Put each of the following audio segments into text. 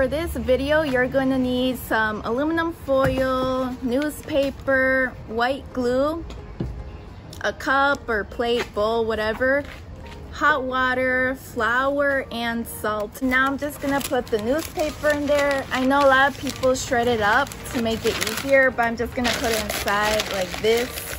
for this video, you're going to need some aluminum foil, newspaper, white glue, a cup or plate, bowl, whatever, hot water, flour, and salt. Now I'm just gonna put the newspaper in there. I know a lot of people shred it up to make it easier, but I'm just gonna put it inside like this.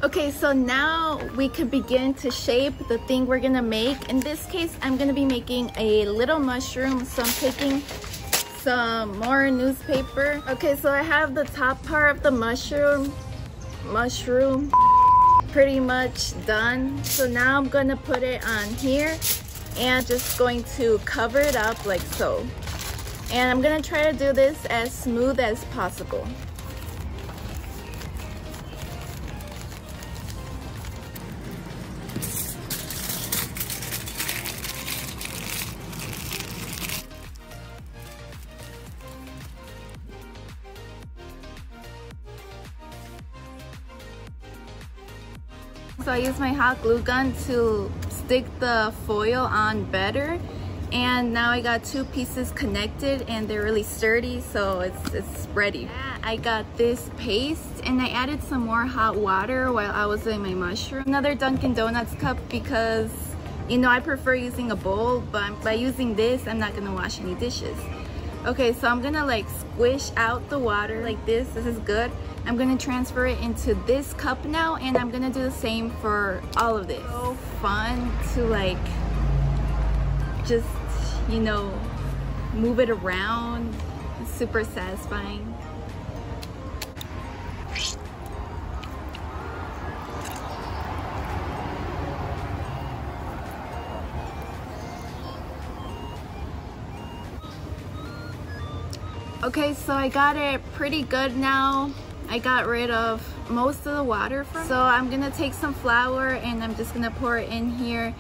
Okay, so now we could begin to shape the thing we're gonna make. In this case, I'm gonna be making a little mushroom, so I'm taking some more newspaper. Okay, so I have the top part of the mushroom pretty much done. So now I'm gonna put it on here and just going to cover it up like so. And I'm gonna try to do this as smooth as possible. So I use my hot glue gun to stick the foil on better, and now I got two pieces connected and they're really sturdy, so it's ready. I got this paste and I added some more hot water while I was doing my mushroom. Another Dunkin' Donuts cup because, you know, I prefer using a bowl, but by using this, I'm not gonna wash any dishes. Okay, so I'm gonna like squish out the water like this. This is good. I'm gonna transfer it into this cup now, and I'm gonna do the same for all of this. So fun to like just, you know, move it around. It's super satisfying. Okay, so I got it pretty good now. I got rid of most of the water from it. So I'm gonna take some flour and I'm just gonna pour it in here.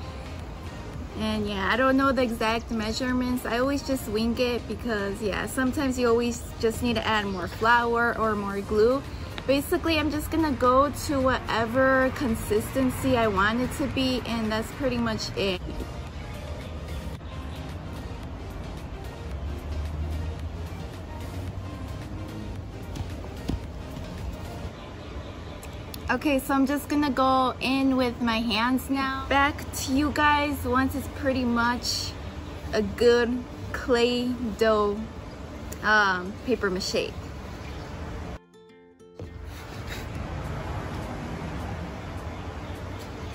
And yeah, I don't know the exact measurements. I always just wing it because yeah, sometimes you always just need to add more flour or more glue. Basically, I'm just gonna go to whatever consistency I want it to be, and that's pretty much it. Okay, so I'm just gonna go in with my hands now. Back to you guys once it's pretty much a good clay dough paper mache.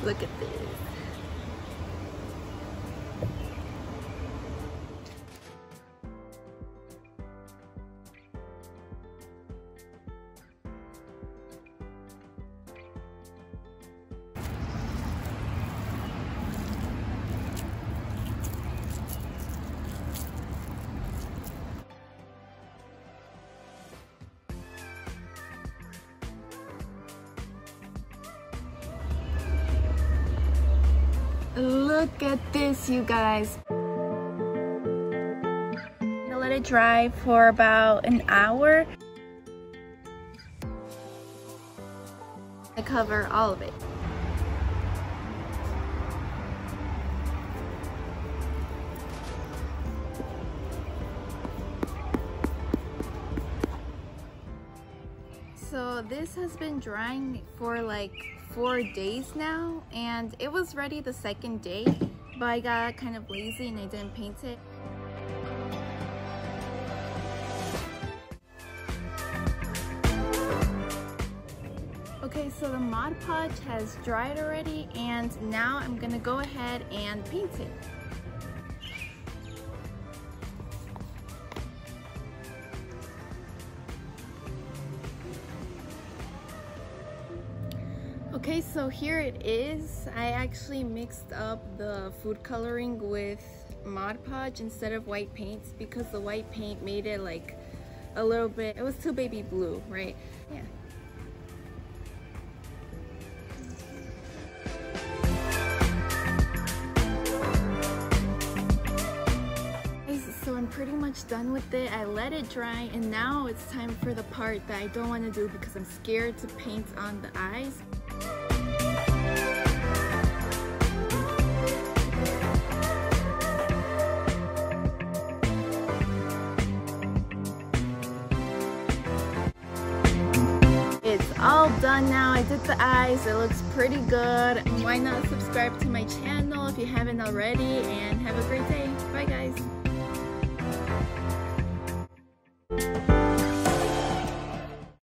Look at this. Look at this, you guys. I'm gonna let it dry for about an hour. I cover all of it. So this has been drying for like 4 days now, and it was ready the second day, but I got kind of lazy and I didn't paint it. Okay, so the Mod Podge has dried already, and now I'm gonna go ahead and paint it. Okay, so here it is. I actually mixed up the food coloring with Mod Podge instead of white paints because the white paint made it like a little bit, it was too baby blue, right? Yeah. So I'm pretty much much done with it. I let it dry, and now it's time for the part that I don't want to do because I'm scared to paint on the eyes. It's all done now. I did the eyes. It looks pretty good. Why not subscribe to my channel if you haven't already, and have a great day. Bye guys.